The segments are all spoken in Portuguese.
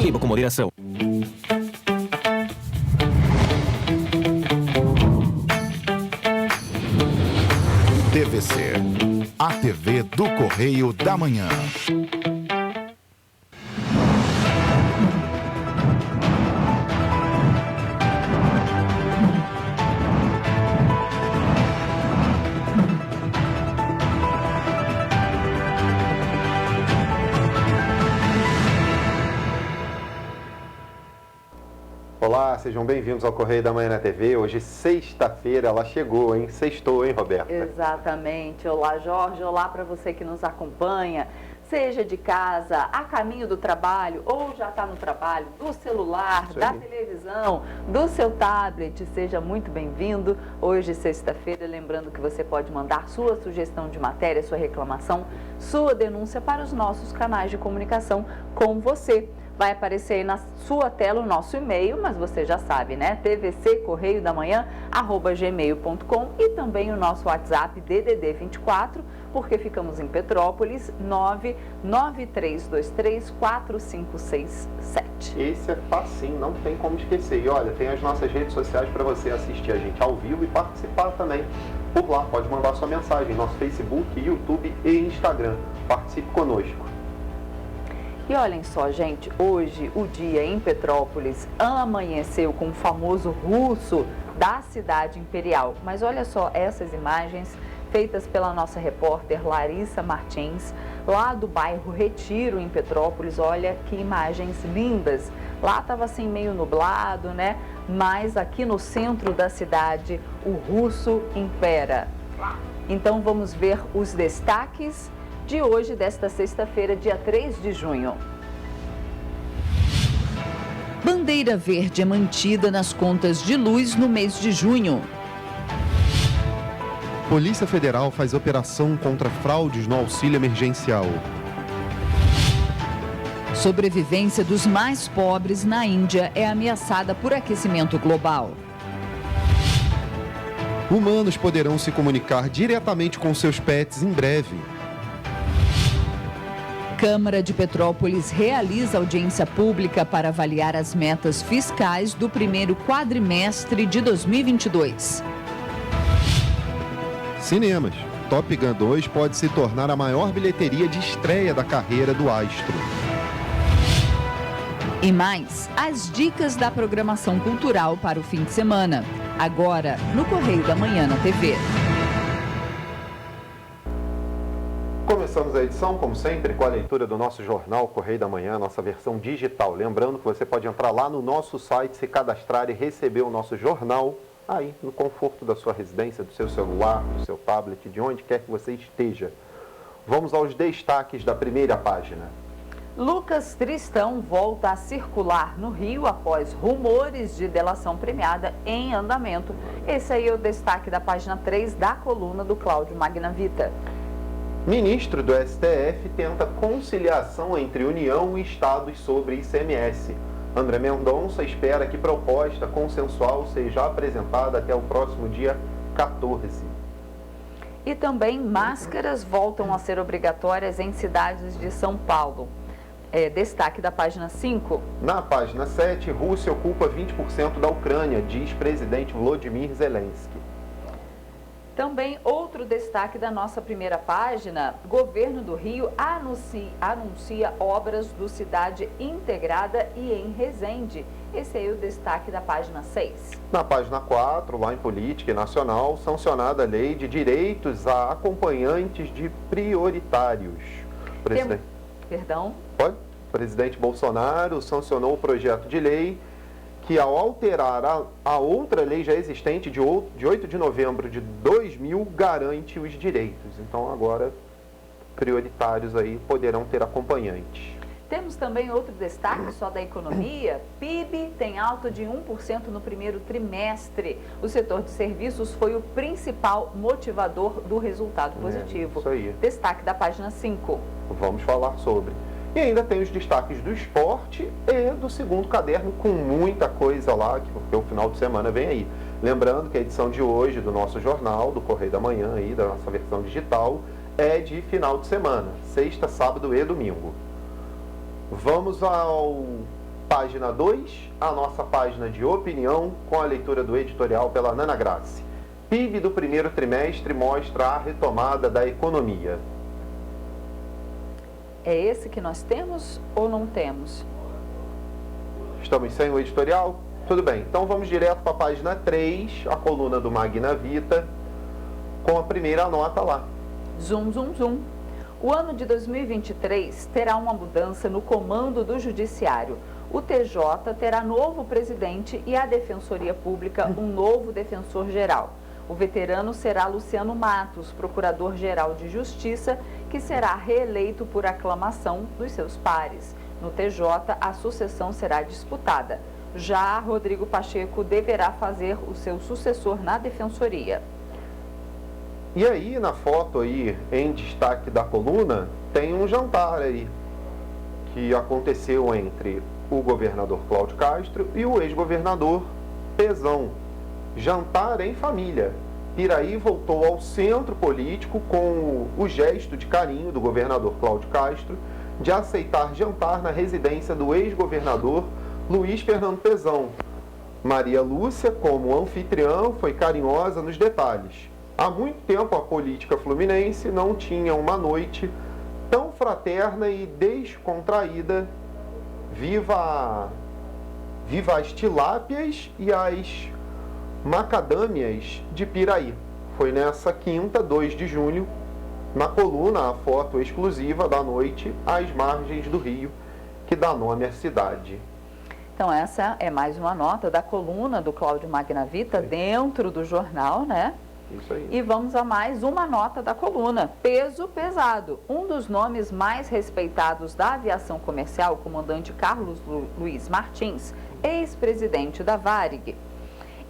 Beba com moderação. TVC, a TV do Correio da Manhã. Olá, sejam bem-vindos ao Correio da Manhã na TV. Hoje, sexta-feira, ela chegou, hein? Sextou, hein, Roberta? Exatamente. Olá, Jorge. Olá para você que nos acompanha. Seja de casa, a caminho do trabalho, ou já está no trabalho, do celular, da televisão, do seu tablet. Seja muito bem-vindo. Hoje, sexta-feira, lembrando que você pode mandar sua sugestão de matéria, sua reclamação, sua denúncia para os nossos canais de comunicação com você. Vai aparecer aí na sua tela o nosso e-mail, mas você já sabe, né? tvccorreiodamanhã@gmail.com e também o nosso WhatsApp DDD 24, porque ficamos em Petrópolis, 993234567. Esse é facinho, não tem como esquecer. E olha, tem as nossas redes sociais para você assistir a gente ao vivo e participar também por lá. Pode mandar sua mensagem, nosso Facebook, YouTube e Instagram. Participe conosco. E olhem só, gente, hoje o dia em Petrópolis amanheceu com o famoso russo da cidade imperial. Mas olha só essas imagens feitas pela nossa repórter Larissa Martins, lá do bairro Retiro, em Petrópolis. Olha que imagens lindas. Lá estava assim meio nublado, né? Mas aqui no centro da cidade o russo impera. Então vamos ver os destaques de hoje, desta sexta-feira, dia 3 de junho. Bandeira verde é mantida nas contas de luz no mês de junho. Polícia Federal faz operação contra fraudes no auxílio emergencial. Sobrevivência dos mais pobres na Índia é ameaçada por aquecimento global. Humanos poderão se comunicar diretamente com seus pets em breve. Câmara de Petrópolis realiza audiência pública para avaliar as metas fiscais do primeiro quadrimestre de 2022. Cinemas. Top Gun 2 pode se tornar a maior bilheteria de estreia da carreira do astro. E mais, as dicas da programação cultural para o fim de semana. Agora, no Correio da Manhã na TV. Começamos a edição, como sempre, com a leitura do nosso jornal Correio da Manhã, nossa versão digital. Lembrando que você pode entrar lá no nosso site, se cadastrar e receber o nosso jornal aí no conforto da sua residência, do seu celular, do seu tablet, de onde quer que você esteja. Vamos aos destaques da primeira página. Lucas Tristão volta a circular no Rio após rumores de delação premiada em andamento. Esse aí é o destaque da página 3 da coluna do Cláudio Magnavita. Ministro do STF tenta conciliação entre União e Estados sobre ICMS. André Mendonça espera que proposta consensual seja apresentada até o próximo dia 14. E também máscaras voltam a ser obrigatórias em cidades de São Paulo. Destaque da página 5. Na página 7, Rússia ocupa 20% da Ucrânia, diz presidente Volodymyr Zelensky. Também outro destaque da nossa primeira página, governo do Rio anuncia obras do Cidade Integrada e em Resende. Esse aí é o destaque da página 6. Na página 4, lá em Política Nacional, sancionada a lei de direitos a acompanhantes de prioritários. Pode? O presidente Bolsonaro sancionou o projeto de lei que, ao alterar a outra lei já existente de 8 de novembro de 2000, garante os direitos. Então, agora, prioritários aí poderão ter acompanhantes. Temos também outro destaque só da economia. PIB tem alta de 1% no primeiro trimestre. O setor de serviços foi o principal motivador do resultado positivo. Isso aí. Destaque da página 5. Vamos falar sobre. E ainda tem os destaques do esporte e do segundo caderno, com muita coisa lá, porque o final de semana vem aí. Lembrando que a edição de hoje do nosso jornal, do Correio da Manhã, aí, da nossa versão digital, é de final de semana, sexta, sábado e domingo. Vamos ao página 2, a nossa página de opinião, com a leitura do editorial pela Nana Grace. PIB do primeiro trimestre mostra a retomada da economia. É esse que nós temos ou não temos? Estamos sem o editorial? Tudo bem, então vamos direto para a página 3, a coluna do Magna Vita, com a primeira nota lá. Zum, zum, zum. O ano de 2023 terá uma mudança no comando do Judiciário. O TJ terá novo presidente e a Defensoria Pública um novo defensor-geral. O veterano será Luciano Matos, procurador-geral de Justiça, que será reeleito por aclamação dos seus pares. No TJ, a sucessão será disputada. Já Rodrigo Pacheco deverá fazer o seu sucessor na Defensoria. E aí, na foto aí, em destaque da coluna, tem um jantar aí, que aconteceu entre o governador Cláudio Castro e o ex-governador Pezão. Jantar em família. Piraí voltou ao centro político com o gesto de carinho do governador Cláudio Castro de aceitar jantar na residência do ex-governador Luiz Fernando Pezão. Maria Lúcia, como anfitriã, foi carinhosa nos detalhes. Há muito tempo a política fluminense não tinha uma noite tão fraterna e descontraída. Viva as tilápias e as macadâmias de Piraí. Foi nessa quinta, 2 de junho, na coluna a foto exclusiva da noite às margens do rio, que dá nome à cidade. Então essa é mais uma nota da coluna do Cláudio Magna Vita dentro do jornal, né? Isso aí. E vamos a mais uma nota da coluna. Peso pesado. Um dos nomes mais respeitados da aviação comercial, o comandante Carlos Luiz Martins, ex-presidente da Varig,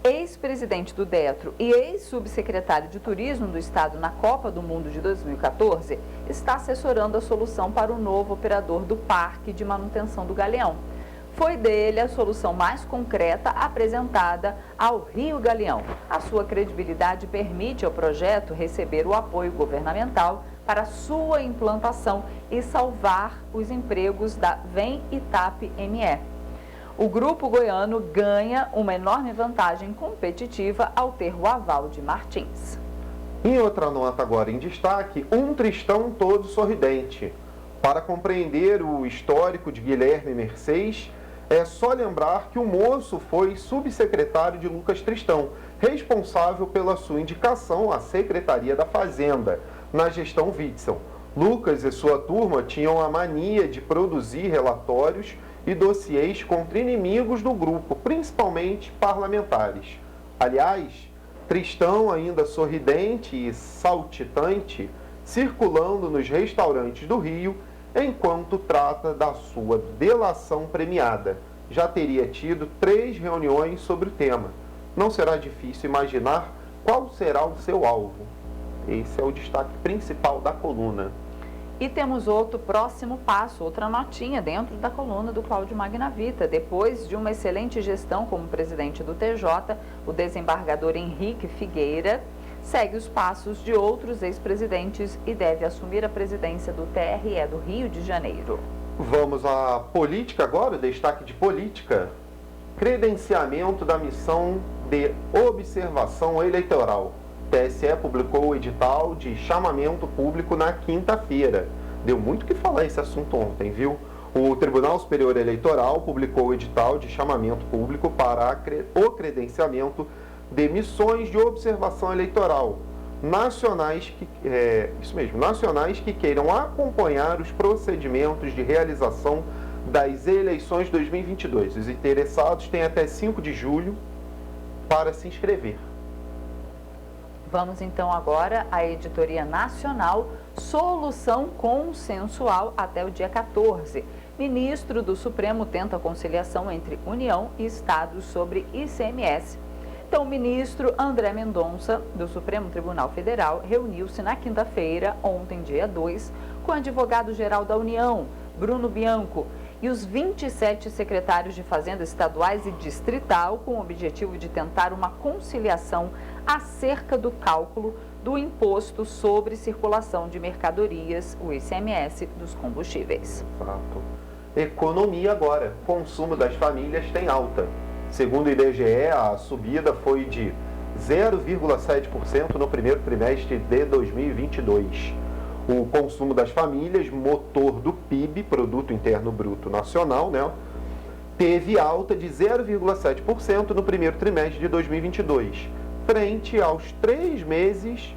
ex-presidente do Detro e ex-subsecretário de Turismo do Estado na Copa do Mundo de 2014, está assessorando a solução para o novo operador do Parque de Manutenção do Galeão. Foi dele a solução mais concreta apresentada ao Rio Galeão. A sua credibilidade permite ao projeto receber o apoio governamental para sua implantação e salvar os empregos da VEM e TAP-ME. O grupo goiano ganha uma enorme vantagem competitiva ao ter o aval de Martins. Em outra nota agora em destaque, um Tristão todo sorridente. Para compreender o histórico de Guilherme Mercês, é só lembrar que o moço foi subsecretário de Lucas Tristão, responsável pela sua indicação à Secretaria da Fazenda, na gestão Witzel. Lucas e sua turma tinham a mania de produzir relatórios e dossiês contra inimigos do grupo, principalmente parlamentares. Aliás, Tristão, ainda sorridente e saltitante, circulando nos restaurantes do Rio, enquanto trata da sua delação premiada. Já teria tido 3 reuniões sobre o tema. Não será difícil imaginar qual será o seu alvo. Esse é o destaque principal da coluna. E temos outro próximo passo, outra notinha dentro da coluna do Cláudio Magna Vita. Depois de uma excelente gestão como presidente do TJ, o desembargador Henrique Figueira segue os passos de outros ex-presidentes e deve assumir a presidência do TRE do Rio de Janeiro. Vamos à política agora, destaque de política. Credenciamento da missão de observação eleitoral. TSE publicou o edital de chamamento público na quinta-feira. Deu muito o que falar esse assunto ontem, viu? O Tribunal Superior Eleitoral publicou o edital de chamamento público para o credenciamento de missões de observação eleitoral nacionais que queiram acompanhar os procedimentos de realização das eleições 2022. Os interessados têm até 5 de julho para se inscrever. Vamos então agora à editoria nacional, solução consensual até o dia 14. Ministro do Supremo tenta conciliação entre União e Estados sobre ICMS. Então, o ministro André Mendonça, do Supremo Tribunal Federal, reuniu-se na quinta-feira, ontem, dia 2, com o advogado-geral da União, Bruno Bianco, e os 27 secretários de Fazenda estaduais e distrital, com o objetivo de tentar uma conciliação acerca do cálculo do Imposto sobre Circulação de Mercadorias, o ICMS, dos combustíveis. Exato. Economia agora. Consumo das famílias tem alta. Segundo o IBGE, a subida foi de 0,7% no primeiro trimestre de 2022. O consumo das famílias, motor do PIB, Produto Interno Bruto Nacional, né, teve alta de 0,7% no primeiro trimestre de 2022, frente aos 3 meses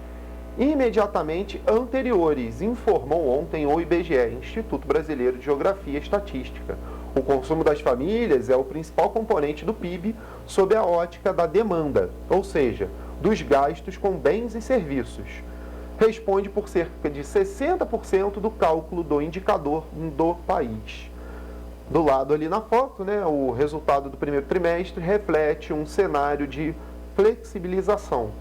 imediatamente anteriores, informou ontem o IBGE, Instituto Brasileiro de Geografia e Estatística. O consumo das famílias é o principal componente do PIB sob a ótica da demanda, ou seja, dos gastos com bens e serviços. Responde por cerca de 60% do cálculo do indicador do país. Do lado ali na foto, né, o resultado do primeiro trimestre reflete um cenário de flexibilização.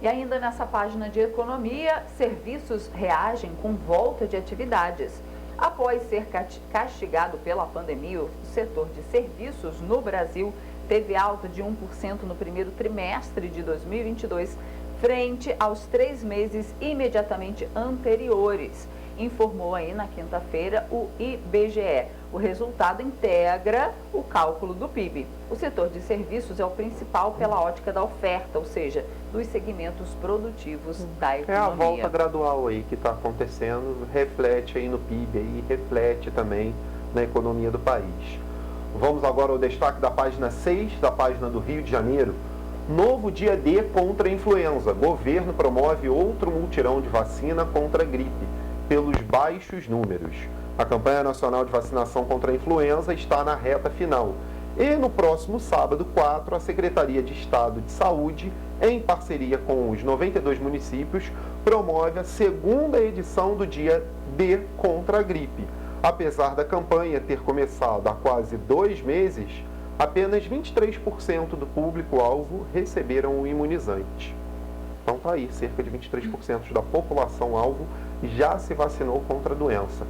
E ainda nessa página de economia, serviços reagem com volta de atividades. Após ser castigado pela pandemia, o setor de serviços no Brasil teve alta de 1% no primeiro trimestre de 2022, frente aos 3 meses imediatamente anteriores, informou aí na quinta-feira o IBGE. O resultado integra o cálculo do PIB. O setor de serviços é o principal pela ótica da oferta, ou seja, dos segmentos produtivos da economia. É a volta gradual aí que está acontecendo, reflete aí no PIB e reflete também na economia do país. Vamos agora ao destaque da página 6, da página do Rio de Janeiro. Novo dia D contra a influenza. Governo promove outro mutirão de vacina contra a gripe, pelos baixos números. A campanha nacional de vacinação contra a influenza está na reta final. E no próximo sábado, 4, a Secretaria de Estado de Saúde, em parceria com os 92 municípios, promove a segunda edição do dia D contra a gripe. Apesar da campanha ter começado há quase 2 meses, apenas 23% do público-alvo receberam o imunizante. Então está aí, cerca de 23% da população-alvo já se vacinou contra a doença.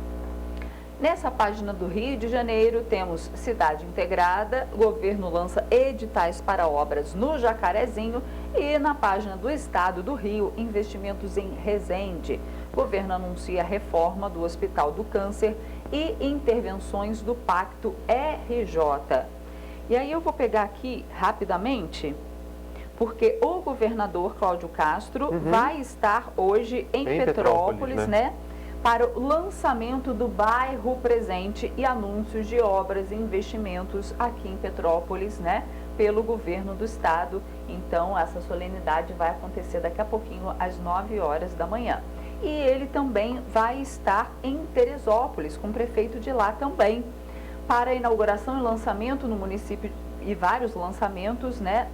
Nessa página do Rio de Janeiro, temos Cidade Integrada, o governo lança editais para obras no Jacarezinho e na página do Estado do Rio, investimentos em Resende. O governo anuncia a reforma do Hospital do Câncer e intervenções do Pacto RJ. E aí eu vou pegar aqui rapidamente, porque o governador Cláudio Castro vai estar hoje em Petrópolis, né? Para o lançamento do bairro Presente e anúncios de obras e investimentos aqui em Petrópolis, né? Pelo governo do estado. Então, essa solenidade vai acontecer daqui a pouquinho, às 9 horas da manhã. E ele também vai estar em Teresópolis, com o prefeito de lá também, para a inauguração e lançamento no município e vários lançamentos, né,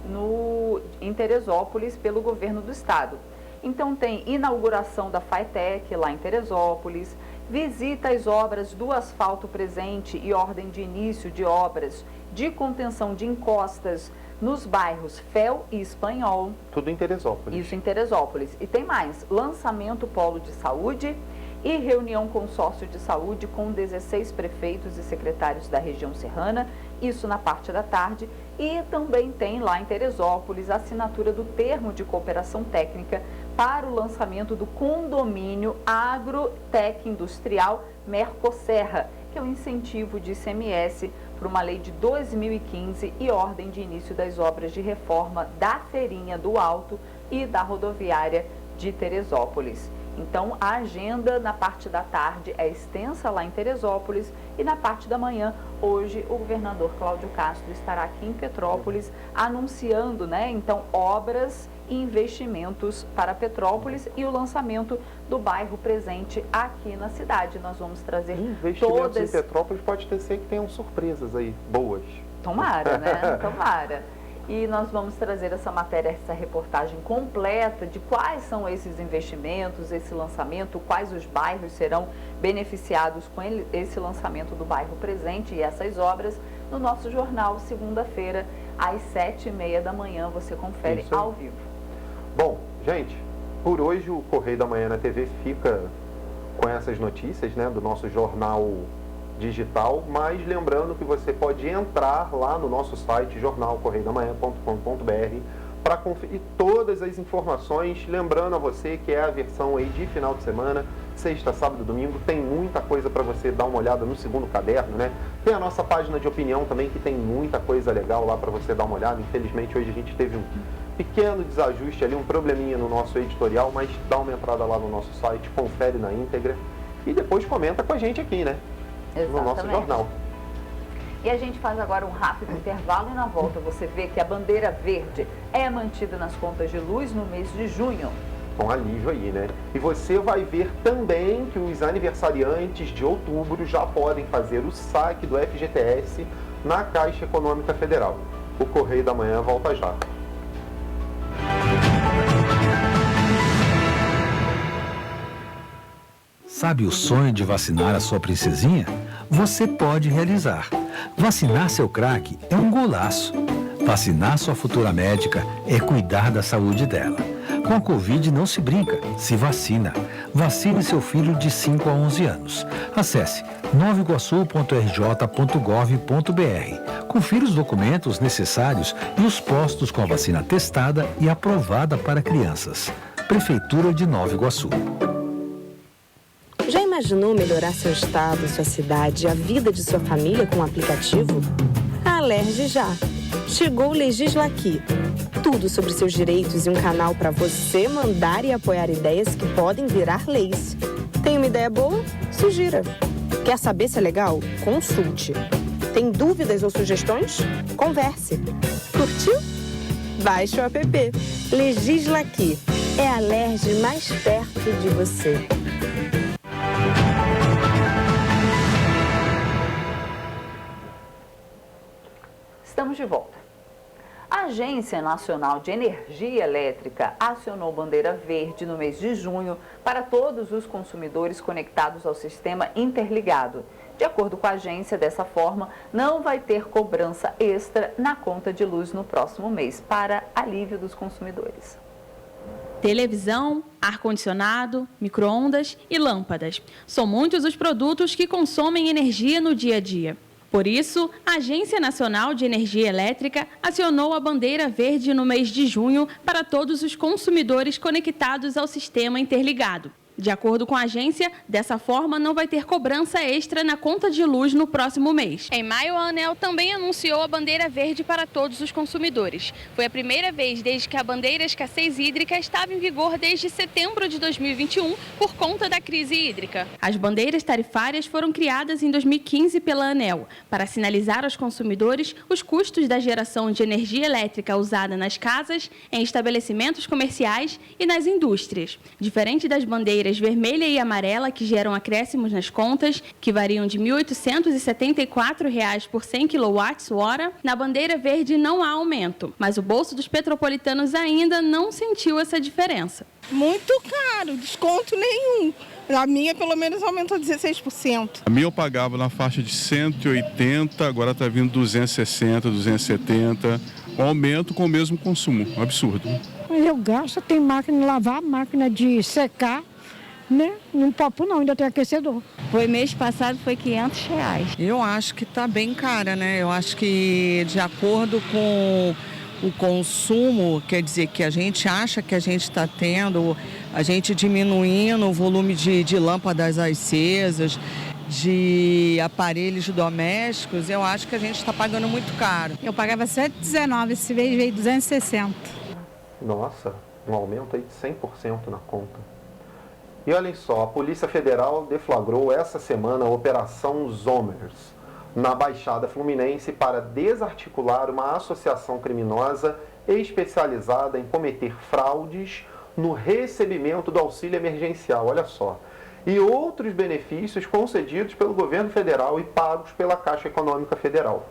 em Teresópolis pelo governo do estado. Então tem inauguração da Faetec lá em Teresópolis, visita às obras do asfalto presente e ordem de início de obras de contenção de encostas nos bairros Fel e Espanhol. Tudo em Teresópolis. Isso em Teresópolis. E tem mais, lançamento polo de saúde e reunião consórcio de saúde com 16 prefeitos e secretários da região serrana, isso na parte da tarde. E também tem lá em Teresópolis a assinatura do termo de cooperação técnica para o lançamento do condomínio Agrotec Industrial Mercoserra, que é um incentivo de ICMS para uma lei de 2015 e ordem de início das obras de reforma da Feirinha do Alto e da rodoviária de Teresópolis. Então, a agenda na parte da tarde é extensa lá em Teresópolis e na parte da manhã, hoje, o governador Cláudio Castro estará aqui em Petrópolis anunciando, né, então, obras e investimentos para Petrópolis e o lançamento do bairro Presente aqui na cidade. Nós vamos trazer investimentos em Petrópolis, pode ter ser que tenham surpresas aí, boas. Tomara, né? Tomara. E nós vamos trazer essa matéria, essa reportagem completa de quais são esses investimentos, esse lançamento, quais os bairros serão beneficiados com esse lançamento do bairro Presente e essas obras no nosso jornal, segunda-feira, às 7h30 da manhã. Você confere ao vivo. Bom, gente, por hoje o Correio da Manhã na TV fica com essas notícias, né, do nosso jornal digital, mas lembrando que você pode entrar lá no nosso site jornalcorreiodamanhã.com.br para conferir todas as informações, lembrando a você que é a versão aí de final de semana, sexta, sábado, domingo, tem muita coisa para você dar uma olhada no segundo caderno, né? Tem a nossa página de opinião também, que tem muita coisa legal lá para você dar uma olhada. Infelizmente, hoje a gente teve um pequeno desajuste ali, um probleminha no nosso editorial, mas dá uma entrada lá no nosso site, confere na íntegra e depois comenta com a gente aqui, né? Exatamente. No nosso jornal. E a gente faz agora um rápido intervalo e na volta você vê que a bandeira verde é mantida nas contas de luz no mês de junho. Com alívio aí, né? E você vai ver também que os aniversariantes de outubro já podem fazer o saque do FGTS na Caixa Econômica Federal. O Correio da Manhã volta já. Sabe o sonho de vacinar a sua princesinha? Você pode realizar. Vacinar seu craque é um golaço. Vacinar sua futura médica é cuidar da saúde dela. Com a Covid não se brinca, se vacina. Vacine seu filho de 5 a 11 anos. Acesse novaiguaçu.rj.gov.br. Confira os documentos necessários e os postos com a vacina testada e aprovada para crianças. Prefeitura de Nova Iguaçu. Já imaginou melhorar seu estado, sua cidade e a vida de sua família com um aplicativo? A Alerj já. Chegou o Legisla Aqui. Tudo sobre seus direitos e um canal para você mandar e apoiar ideias que podem virar leis. Tem uma ideia boa? Sugira. Quer saber se é legal? Consulte. Tem dúvidas ou sugestões? Converse. Curtiu? Baixe o app. Legisla Aqui. É a Alerj mais perto de você. Estamos de volta. A Agência Nacional de Energia Elétrica acionou bandeira verde no mês de junho para todos os consumidores conectados ao sistema interligado. De acordo com a agência, dessa forma, não vai ter cobrança extra na conta de luz no próximo mês, para alívio dos consumidores. Televisão, ar-condicionado, micro-ondas e lâmpadas. São muitos os produtos que consomem energia no dia a dia. Por isso, a Agência Nacional de Energia Elétrica acionou a bandeira verde no mês de junho para todos os consumidores conectados ao sistema interligado. De acordo com a agência, dessa forma não vai ter cobrança extra na conta de luz no próximo mês. Em maio, a ANEEL também anunciou a bandeira verde para todos os consumidores. Foi a primeira vez desde que a bandeira escassez hídrica estava em vigor desde setembro de 2021 por conta da crise hídrica. As bandeiras tarifárias foram criadas em 2015 pela ANEEL para sinalizar aos consumidores os custos da geração de energia elétrica usada nas casas, em estabelecimentos comerciais e nas indústrias. Diferente das bandeiras vermelha e amarela, que geram acréscimos nas contas, que variam de R$ 1.874 por 100 kWh, na bandeira verde não há aumento, mas o bolso dos petropolitanos ainda não sentiu essa diferença. Muito caro, desconto nenhum. A minha, pelo menos, aumentou 16%. A minha eu pagava na faixa de 180, agora está vindo 260, 270. Um aumento com o mesmo consumo, um absurdo. Eu gasto, tem máquina de lavar, máquina de secar, né? Não topo não, ainda tem aquecedor. Foi mês passado, foi R$500. Eu acho que está bem cara, né? Eu acho que de acordo com o consumo, quer dizer que a gente acha que a gente está tendo, a gente diminuindo o volume de lâmpadas acesas, de aparelhos domésticos, eu acho que a gente está pagando muito caro. Eu pagava R$7,19, esse mês veio R$260. Nossa, um aumento aí de 100% na conta. E olhem só, a Polícia Federal deflagrou essa semana a Operação Zomers, na Baixada Fluminense, para desarticular uma associação criminosa especializada em cometer fraudes no recebimento do auxílio emergencial, olha só, e outros benefícios concedidos pelo governo federal e pagos pela Caixa Econômica Federal.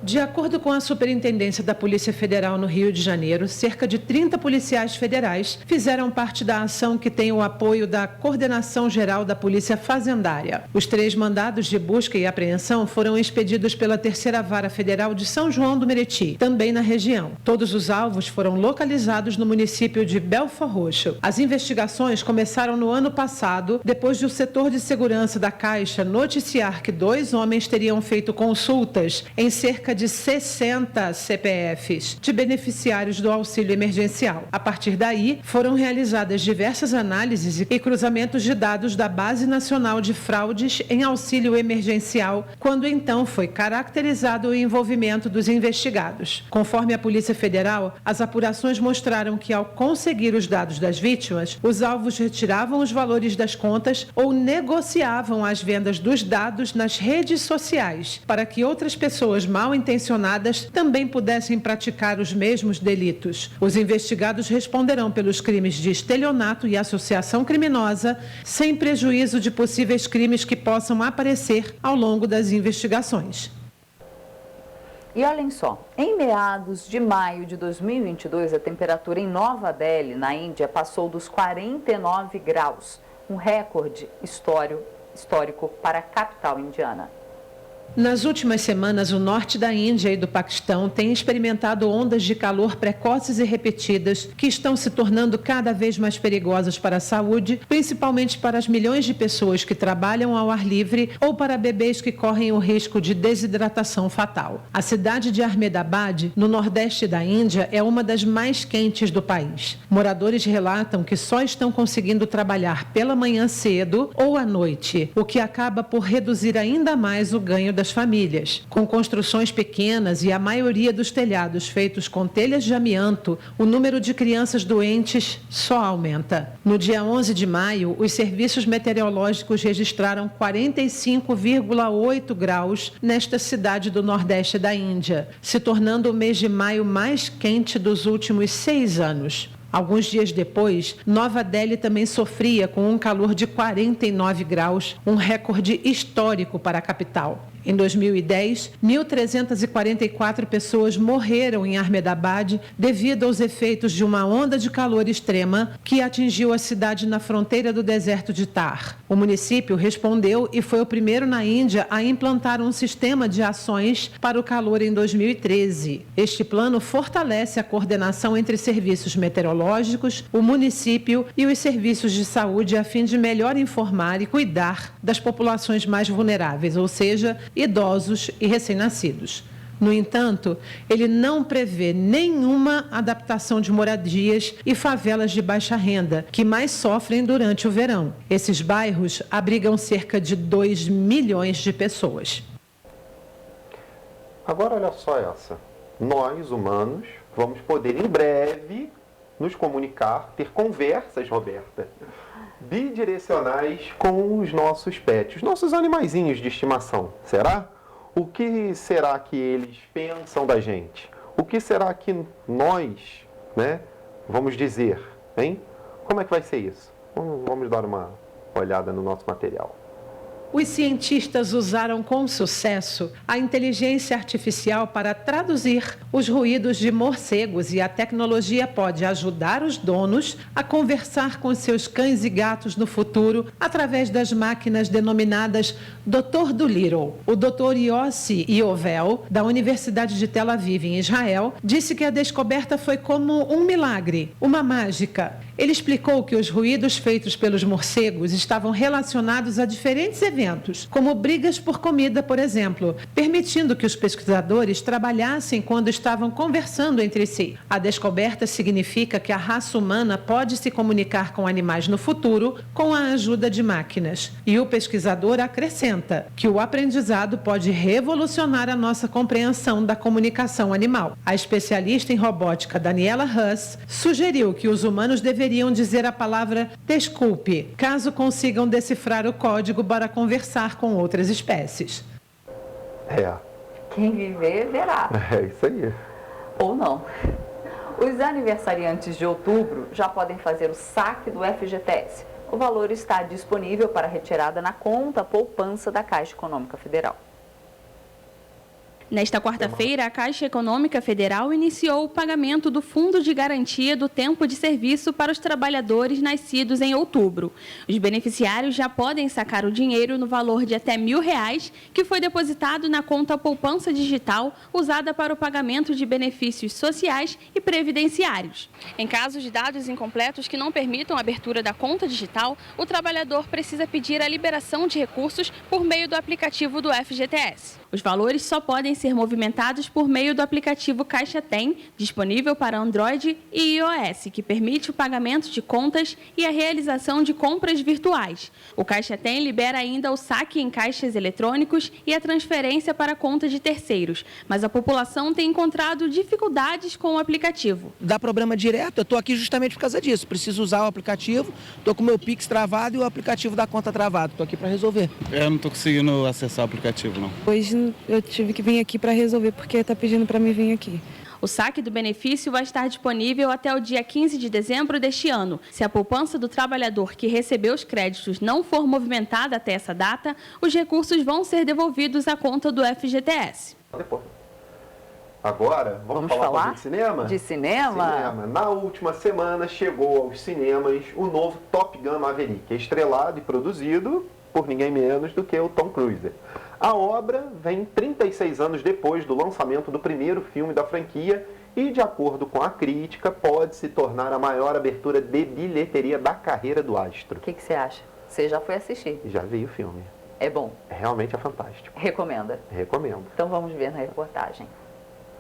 De acordo com a Superintendência da Polícia Federal no Rio de Janeiro, cerca de 30 policiais federais fizeram parte da ação que tem o apoio da Coordenação Geral da Polícia Fazendária. Os 3 mandados de busca e apreensão foram expedidos pela Terceira Vara Federal de São João do Meriti, também na região. Todos os alvos foram localizados no município de Belford Roxo. As investigações começaram no ano passado, depois de o setor de segurança da Caixa noticiar que 2 homens teriam feito consultas em cerca cerca de 60 CPFs de beneficiários do auxílio emergencial. A partir daí, foram realizadas diversas análises e cruzamentos de dados da Base Nacional de Fraudes em Auxílio Emergencial, quando então foi caracterizado o envolvimento dos investigados. Conforme a Polícia Federal, as apurações mostraram que, ao conseguir os dados das vítimas, os alvos retiravam os valores das contas ou negociavam as vendas dos dados nas redes sociais para que outras pessoas mal intencionadas também pudessem praticar os mesmos delitos. Os investigados responderão pelos crimes de estelionato e associação criminosa, sem prejuízo de possíveis crimes que possam aparecer ao longo das investigações. E olhem só, em meados de maio de 2022, a temperatura em Nova Delhi, na Índia, passou dos 49 graus, um recorde histórico para a capital indiana. Nas últimas semanas, o norte da Índia e do Paquistão têm experimentado ondas de calor precoces e repetidas que estão se tornando cada vez mais perigosas para a saúde, principalmente para as milhões de pessoas que trabalham ao ar livre ou para bebês que correm o risco de desidratação fatal. A cidade de Ahmedabad, no nordeste da Índia, é uma das mais quentes do país. Moradores relatam que só estão conseguindo trabalhar pela manhã cedo ou à noite, o que acaba por reduzir ainda mais o ganho das famílias. Com construções pequenas e a maioria dos telhados feitos com telhas de amianto, o número de crianças doentes só aumenta. No dia 11 de maio, os serviços meteorológicos registraram 45,8 graus nesta cidade do nordeste da Índia, se tornando o mês de maio mais quente dos últimos 6 anos. Alguns dias depois, Nova Delhi também sofria com um calor de 49 graus, um recorde histórico para a capital. Em 2010, 1.344 pessoas morreram em Ahmedabad devido aos efeitos de uma onda de calor extrema que atingiu a cidade na fronteira do deserto de Thar. O município respondeu e foi o primeiro na Índia a implantar um sistema de ações para o calor em 2013. Este plano fortalece a coordenação entre serviços meteorológicos, o município e os serviços de saúde a fim de melhor informar e cuidar das populações mais vulneráveis, ou seja, idosos e recém-nascidos. No entanto, ele não prevê nenhuma adaptação de moradias e favelas de baixa renda, que mais sofrem durante o verão. Esses bairros abrigam cerca de 2 milhões de pessoas. Agora, olha só essa. Nós, humanos, vamos poder em breve nos comunicar, ter conversas, Roberta, bidirecionais com os nossos pets, os nossos animaizinhos de estimação. Será? O que será que eles pensam da gente? O que será que nós, vamos dizer, hein? Como é que vai ser isso? Vamos dar uma olhada no nosso material. Os cientistas usaram com sucesso a inteligência artificial para traduzir os ruídos de morcegos e a tecnologia pode ajudar os donos a conversar com seus cães e gatos no futuro através das máquinas denominadas Dr. Dolittle. O Dr. Yossi Iovel, da Universidade de Tel Aviv, em Israel, disse que a descoberta foi como um milagre, uma mágica. Ele explicou que os ruídos feitos pelos morcegos estavam relacionados a diferentes eventos, como brigas por comida, por exemplo, permitindo que os pesquisadores trabalhassem quando estavam conversando entre si. A descoberta significa que a raça humana pode se comunicar com animais no futuro com a ajuda de máquinas. E o pesquisador acrescenta que o aprendizado pode revolucionar a nossa compreensão da comunicação animal. A especialista em robótica Daniela Huss sugeriu que os humanos deveriam dizer a palavra desculpe, caso consigam decifrar o código para conversar com outras espécies. Quem viver, verá. É isso aí. Ou não. Os aniversariantes de outubro já podem fazer o saque do FGTS. O valor está disponível para retirada na conta poupança da Caixa Econômica Federal. Nesta quarta-feira, a Caixa Econômica Federal iniciou o pagamento do Fundo de Garantia do Tempo de Serviço para os trabalhadores nascidos em outubro. Os beneficiários já podem sacar o dinheiro no valor de até R$1.000, que foi depositado na conta poupança digital usada para o pagamento de benefícios sociais e previdenciários. Em caso de dados incompletos que não permitam a abertura da conta digital, o trabalhador precisa pedir a liberação de recursos por meio do aplicativo do FGTS. Os valores só podem ser movimentados por meio do aplicativo Caixa Tem, disponível para Android e iOS, que permite o pagamento de contas e a realização de compras virtuais. O Caixa Tem libera ainda o saque em caixas eletrônicos e a transferência para contas de terceiros, mas a população tem encontrado dificuldades com o aplicativo. Dá problema direto, eu estou aqui justamente por causa disso. Preciso usar o aplicativo, estou com o meu Pix travado e o aplicativo da conta travado. Estou aqui para resolver. Eu não estou conseguindo acessar o aplicativo, não. Hoje eu tive que vir aqui para resolver, porque está pedindo para mim vir aqui. O saque do benefício vai estar disponível até o dia 15 de dezembro deste ano. Se a poupança do trabalhador que recebeu os créditos não for movimentada até essa data, os recursos vão ser devolvidos à conta do FGTS. Agora, vamos falar de cinema? De cinema? Na última semana chegou aos cinemas o novo Top Gun Maverick, estrelado e produzido por ninguém menos do que o Tom Cruise. A obra vem 36 anos depois do lançamento do primeiro filme da franquia e, de acordo com a crítica, pode se tornar a maior abertura de bilheteria da carreira do astro. O que você acha? Você já foi assistir? Já vi o filme. É bom? Realmente é fantástico. Recomenda? Recomendo. Então vamos ver na reportagem.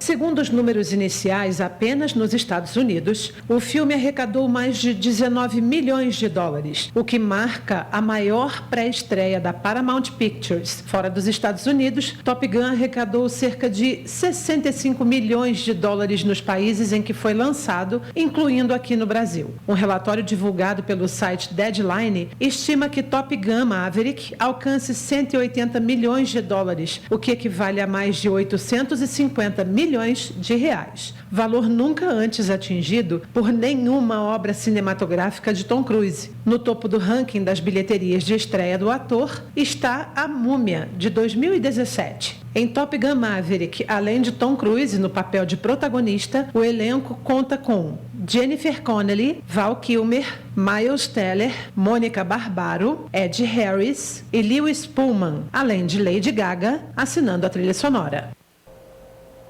Segundo os números iniciais, apenas nos Estados Unidos, o filme arrecadou mais de 19 milhões de dólares, o que marca a maior pré-estreia da Paramount Pictures. Fora dos Estados Unidos, Top Gun arrecadou cerca de 65 milhões de dólares nos países em que foi lançado, incluindo aqui no Brasil. Um relatório divulgado pelo site Deadline estima que Top Gun Maverick alcance 180 milhões de dólares, o que equivale a mais de 850 milhões de reais. Valor nunca antes atingido por nenhuma obra cinematográfica de Tom Cruise. No topo do ranking das bilheterias de estreia do ator está A Múmia, de 2017. Em Top Gun Maverick, além de Tom Cruise no papel de protagonista, o elenco conta com Jennifer Connelly, Val Kilmer, Miles Teller, Mônica Barbaro, Ed Harris e Lewis Pullman, além de Lady Gaga, assinando a trilha sonora.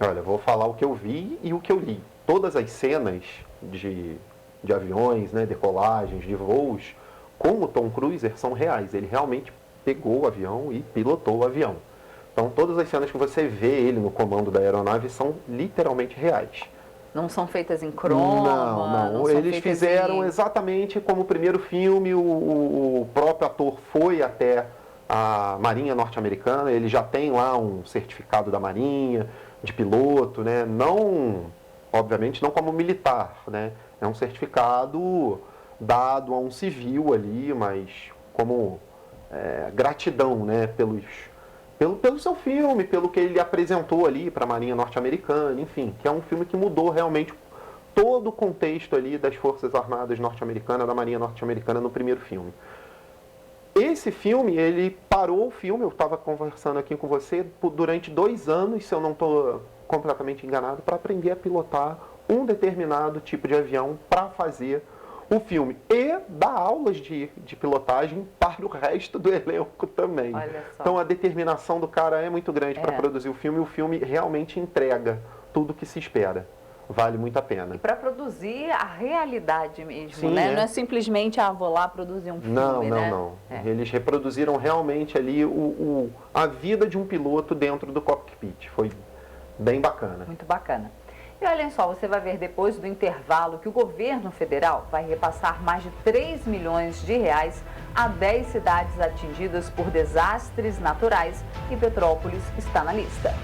Olha, vou falar o que eu vi e o que eu li. Todas as cenas de aviões, né, decolagens, de voos, com o Tom Cruise são reais. Ele realmente pegou o avião e pilotou o avião. Então, todas as cenas que você vê ele no comando da aeronave são literalmente reais. Não são feitas em croma? Não. Eles fizeram exatamente como o primeiro filme. O próprio ator foi até a Marinha norte-americana. Ele já tem lá um certificado da Marinha de piloto, né? Não, obviamente não como militar, né? É um certificado dado a um civil ali, mas como gratidão, né? Pelo seu filme, pelo que ele apresentou ali para a Marinha norte-americana, enfim, que é um filme que mudou realmente todo o contexto ali das Forças Armadas norte-americanas, da Marinha norte-americana no primeiro filme. Esse filme, ele parou o filme, eu estava conversando aqui com você, durante 2 anos, se eu não estou completamente enganado, para aprender a pilotar um determinado tipo de avião para fazer o filme. E dar aulas de pilotagem para o resto do elenco também. Então a determinação do cara é muito grande para produzir o filme, e o filme realmente entrega tudo o que se espera. Vale muito a pena. E para produzir a realidade mesmo, sim, né? Não é simplesmente, vou lá produzir um filme, Não. Eles reproduziram realmente ali a vida de um piloto dentro do cockpit. Foi bem bacana. Muito bacana. E olhem só, você vai ver depois do intervalo que o governo federal vai repassar mais de 3 milhões de reais a 10 cidades atingidas por desastres naturais e Petrópolis está na lista.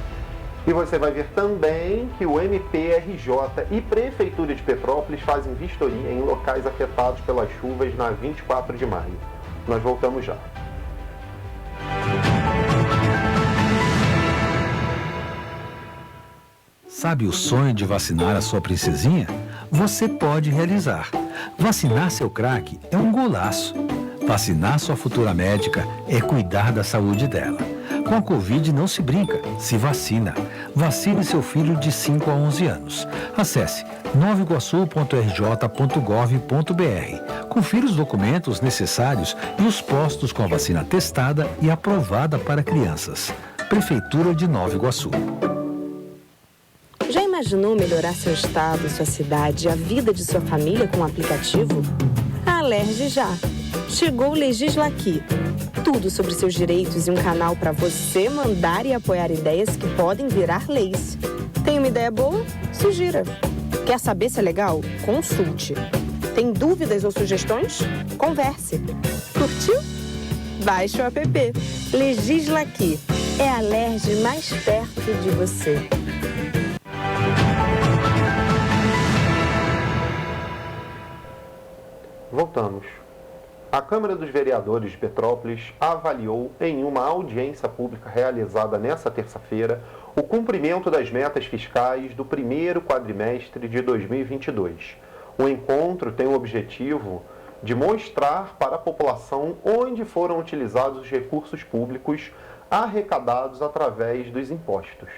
E você vai ver também que o MPRJ e Prefeitura de Petrópolis fazem vistoria em locais afetados pelas chuvas na 24 de maio. Nós voltamos já. Sabe o sonho de vacinar a sua princesinha? Você pode realizar. Vacinar seu craque é um golaço. Vacinar sua futura médica é cuidar da saúde dela. Com a Covid não se brinca, se vacina. Vacine seu filho de 5 a 11 anos. Acesse novaiguaçu.rj.gov.br. Confira os documentos necessários e os postos com a vacina testada e aprovada para crianças. Prefeitura de Nova Iguaçu. Já imaginou melhorar seu estado, sua cidade e a vida de sua família com um aplicativo? A Alerge Já. Chegou o Legislaqui. Tudo sobre seus direitos e um canal para você mandar e apoiar ideias que podem virar leis. Tem uma ideia boa? Sugira. Quer saber se é legal? Consulte. Tem dúvidas ou sugestões? Converse. Curtiu? Baixe o app. Legislaqui. É a Alerj mais perto de você. Voltamos. A Câmara dos Vereadores de Petrópolis avaliou em uma audiência pública realizada nesta terça-feira o cumprimento das metas fiscais do primeiro quadrimestre de 2022. O encontro tem o objetivo de mostrar para a população onde foram utilizados os recursos públicos arrecadados através dos impostos.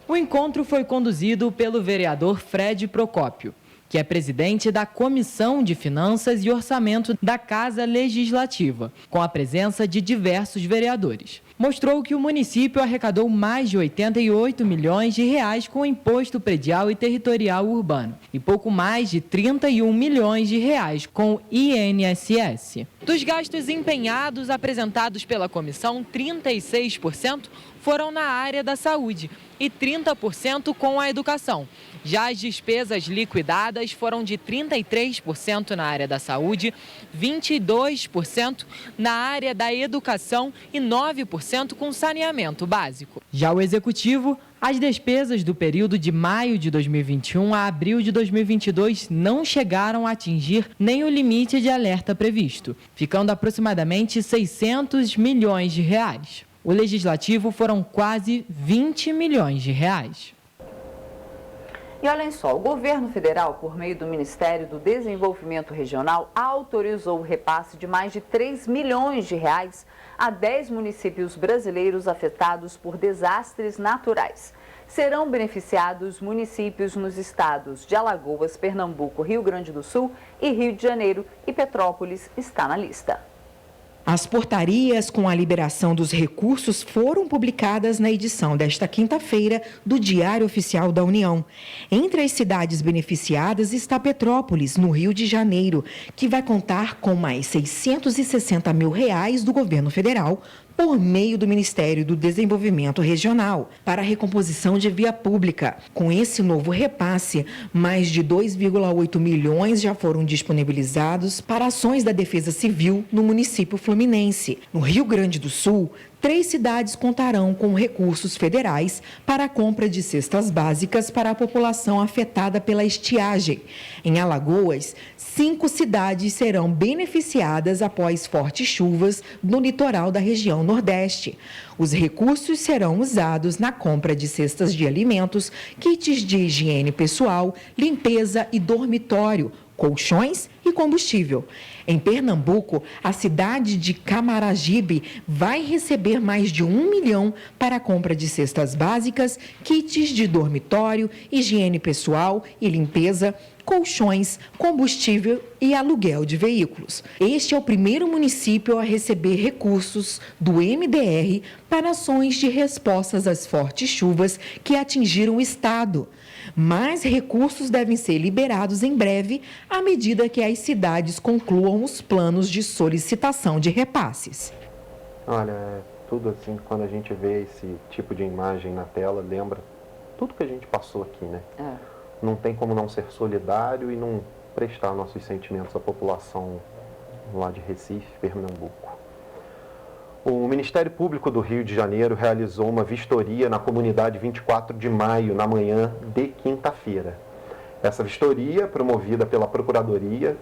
O encontro foi conduzido pelo vereador Fred Procópio, que é presidente da Comissão de Finanças e Orçamento da Casa Legislativa, com a presença de diversos vereadores. Mostrou que o município arrecadou mais de 88 milhões de reais com o Imposto Predial e Territorial Urbano e pouco mais de 31 milhões de reais com o INSS. Dos gastos empenhados apresentados pela comissão, 36% foram na área da saúde e 30% com a educação. Já as despesas liquidadas foram de 33% na área da saúde, 22% na área da educação e 9% com saneamento básico. Já o executivo, as despesas do período de maio de 2021 a abril de 2022 não chegaram a atingir nem o limite de alerta previsto, ficando aproximadamente 600 milhões de reais. O legislativo foram quase 20 milhões de reais. E olhem só, o governo federal, por meio do Ministério do Desenvolvimento Regional, autorizou o repasse de mais de 3 milhões de reais a 10 municípios brasileiros afetados por desastres naturais. Serão beneficiados municípios nos estados de Alagoas, Pernambuco, Rio Grande do Sul e Rio de Janeiro, e Petrópolis está na lista. As portarias com a liberação dos recursos foram publicadas na edição desta quinta-feira do Diário Oficial da União. Entre as cidades beneficiadas está Petrópolis, no Rio de Janeiro, que vai contar com mais R$ 660 mil do governo federal, por meio do Ministério do Desenvolvimento Regional, para a recomposição de via pública. Com esse novo repasse, mais de 2,8 milhões já foram disponibilizados para ações da Defesa Civil no município fluminense. No Rio Grande do Sul, 3 cidades contarão com recursos federais para a compra de cestas básicas para a população afetada pela estiagem. Em Alagoas, 5 cidades serão beneficiadas após fortes chuvas no litoral da região Nordeste. Os recursos serão usados na compra de cestas de alimentos, kits de higiene pessoal, limpeza e dormitório, colchões e combustível. Em Pernambuco, a cidade de Camaragibe vai receber mais de 1 milhão para a compra de cestas básicas, kits de dormitório, higiene pessoal e limpeza, colchões, combustível e aluguel de veículos. Este é o primeiro município a receber recursos do MDR para ações de respostas às fortes chuvas que atingiram o estado. Mais recursos devem ser liberados em breve, à medida que as cidades concluam os planos de solicitação de repasses. Olha, tudo assim, quando a gente vê esse tipo de imagem na tela, lembra tudo que a gente passou aqui, né? Não tem como não ser solidário e não prestar nossos sentimentos à população lá de Recife, Pernambuco. O Ministério Público do Rio de Janeiro realizou uma vistoria na comunidade 24 de maio, na manhã de quinta-feira. Essa vistoria, promovida pela procuradora,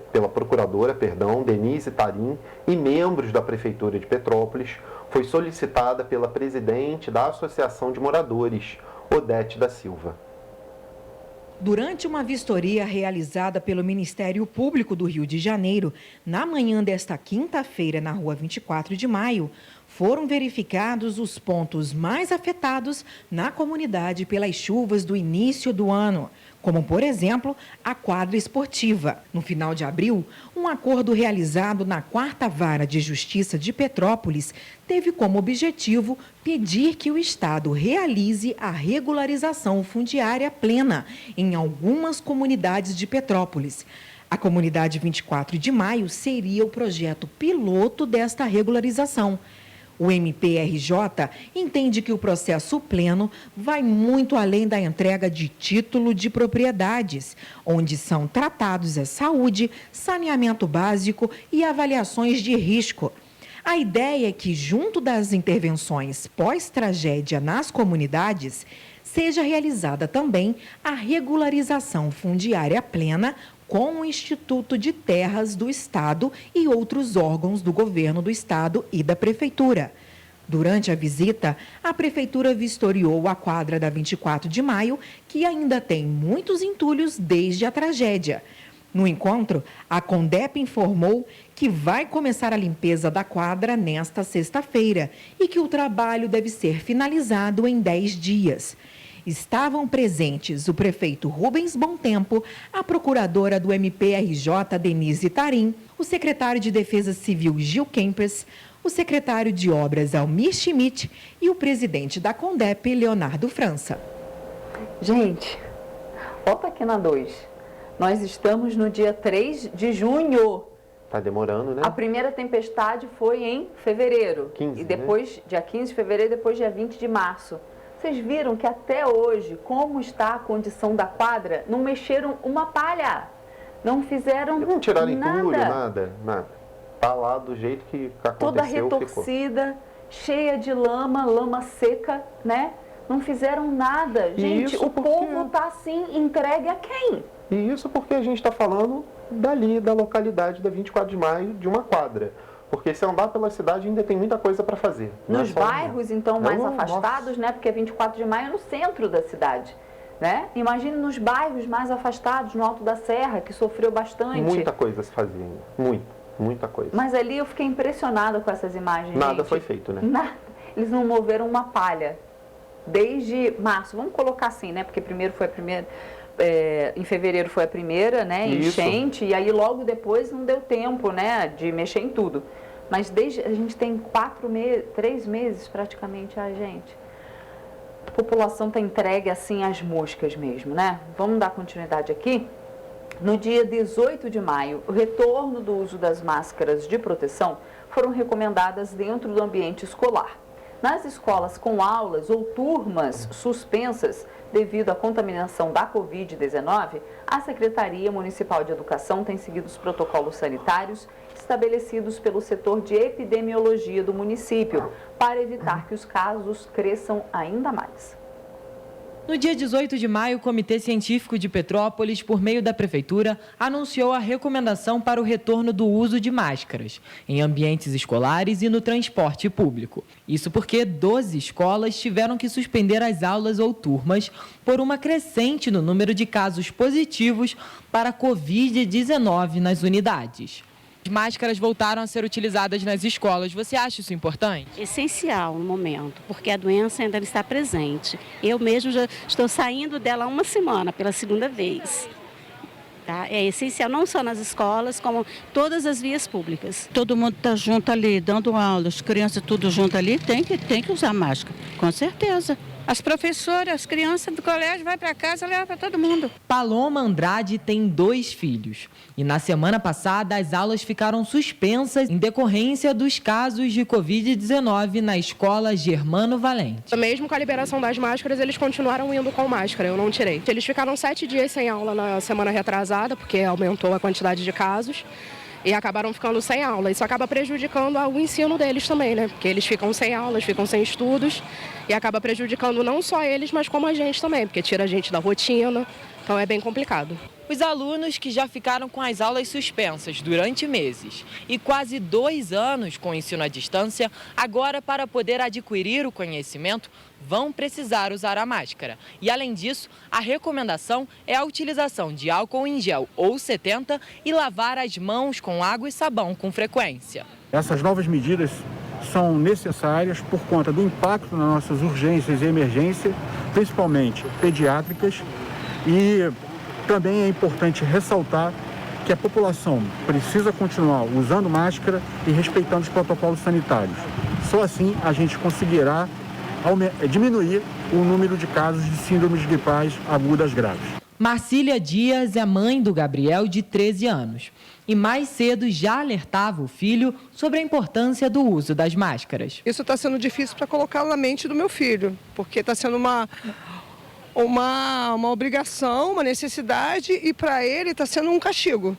Denise Tarim, e membros da Prefeitura de Petrópolis, foi solicitada pela presidente da Associação de Moradores, Odete da Silva. Durante uma vistoria realizada pelo Ministério Público do Rio de Janeiro, na manhã desta quinta-feira, na rua 24 de maio, foram verificados os pontos mais afetados na comunidade pelas chuvas do início do ano, como, por exemplo, a quadra esportiva. No final de abril, um acordo realizado na 4ª Vara de Justiça de Petrópolis teve como objetivo pedir que o Estado realize a regularização fundiária plena em algumas comunidades de Petrópolis. A comunidade 24 de Maio seria o projeto piloto desta regularização. O MPRJ entende que o processo pleno vai muito além da entrega de título de propriedades, onde são tratados a saúde, saneamento básico e avaliações de risco. A ideia é que, junto das intervenções pós-tragédia nas comunidades, seja realizada também a regularização fundiária plena com o Instituto de Terras do Estado e outros órgãos do governo do Estado e da Prefeitura. Durante a visita, a Prefeitura vistoriou a quadra da 24 de Maio, que ainda tem muitos entulhos desde a tragédia. No encontro, a Condep informou que vai começar a limpeza da quadra nesta sexta-feira e que o trabalho deve ser finalizado em 10 dias. Estavam presentes o prefeito Rubens Bontempo, a procuradora do MPRJ, Denise Tarim, o secretário de Defesa Civil, Gil Kempers, o secretário de Obras, Almir Schmidt, e o presidente da Condep, Leonardo França. Gente, volta aqui na 2. Nós estamos no dia 3 de junho. Tá demorando, né? A primeira tempestade foi em fevereiro. 15, e depois, dia 15 de fevereiro, depois dia 20 de março. Vocês viram que até hoje, como está a condição da quadra, não mexeram uma palha. Não fizeram nada. Não tiraram entulho, nada. Tá lá do jeito que aconteceu, toda retorcida, cheia de lama seca, né? Não fizeram nada. Gente, o povo tá assim, entregue a quem? E isso porque a gente está falando dali, da localidade da 24 de Maio, de uma quadra. Porque se andar pela cidade ainda tem muita coisa para fazer. Nos bairros, então, mais afastados, né? Porque 24 de Maio é no centro da cidade, né? Imagine nos bairros mais afastados, no Alto da Serra, que sofreu bastante. Muita coisa se fazia ainda. Muita coisa. Mas ali eu fiquei impressionada com essas imagens, Nada gente. foi feito, né? Nada. Eles não moveram uma palha. Desde março, vamos colocar assim, né? Porque primeiro foi a primeira... em fevereiro foi a primeira, né, enchente, e aí logo depois não deu tempo, né, de mexer em tudo. Mas a gente tem 3 meses praticamente, gente. A população está entregue assim às moscas mesmo, né? Vamos dar continuidade aqui. No dia 18 de maio, o retorno do uso das máscaras de proteção foram recomendadas dentro do ambiente escolar. Nas escolas com aulas ou turmas suspensas devido à contaminação da Covid-19, a Secretaria Municipal de Educação tem seguido os protocolos sanitários estabelecidos pelo setor de epidemiologia do município, para evitar que os casos cresçam ainda mais. No dia 18 de maio, o Comitê Científico de Petrópolis, por meio da Prefeitura, anunciou a recomendação para o retorno do uso de máscaras em ambientes escolares e no transporte público. Isso porque 12 escolas tiveram que suspender as aulas ou turmas por uma crescente no número de casos positivos para a Covid-19 nas unidades. As máscaras voltaram a ser utilizadas nas escolas. Você acha isso importante? Essencial no momento, porque a doença ainda está presente. Eu mesmo já estou saindo dela há uma semana, pela segunda vez. Tá? É essencial, não só nas escolas, como todas as vias públicas. Todo mundo está junto ali, dando aula, as crianças tudo junto ali, tem que usar máscara, com certeza. As professoras, as crianças do colégio vão para casa, levam para todo mundo. Paloma Andrade tem 2 filhos. E na semana passada, as aulas ficaram suspensas em decorrência dos casos de Covid-19 na escola Germano Valente. Mesmo com a liberação das máscaras, eles continuaram indo com máscara, eu não tirei. Eles ficaram 7 dias sem aula na semana retrasada, porque aumentou a quantidade de casos. E acabaram ficando sem aula. Isso acaba prejudicando o ensino deles também, né? Porque eles ficam sem aulas, ficam sem estudos e acaba prejudicando não só eles, mas como a gente também, porque tira a gente da rotina. Então é bem complicado. Os alunos que já ficaram com as aulas suspensas durante meses e quase 2 anos com o ensino à distância, agora, para poder adquirir o conhecimento, vão precisar usar a máscara. E, além disso, a recomendação é a utilização de álcool em gel ou 70 e lavar as mãos com água e sabão com frequência. Essas novas medidas são necessárias por conta do impacto nas nossas urgências e emergências, principalmente pediátricas, e também é importante ressaltar que a população precisa continuar usando máscara e respeitando os protocolos sanitários. Só assim a gente conseguirá diminuir o número de casos de síndromes gripais agudas graves. Marcília Dias é mãe do Gabriel, de 13 anos. E mais cedo já alertava o filho sobre a importância do uso das máscaras. Isso está sendo difícil para colocar na mente do meu filho, porque está sendo uma obrigação, uma necessidade, e para ele está sendo um castigo.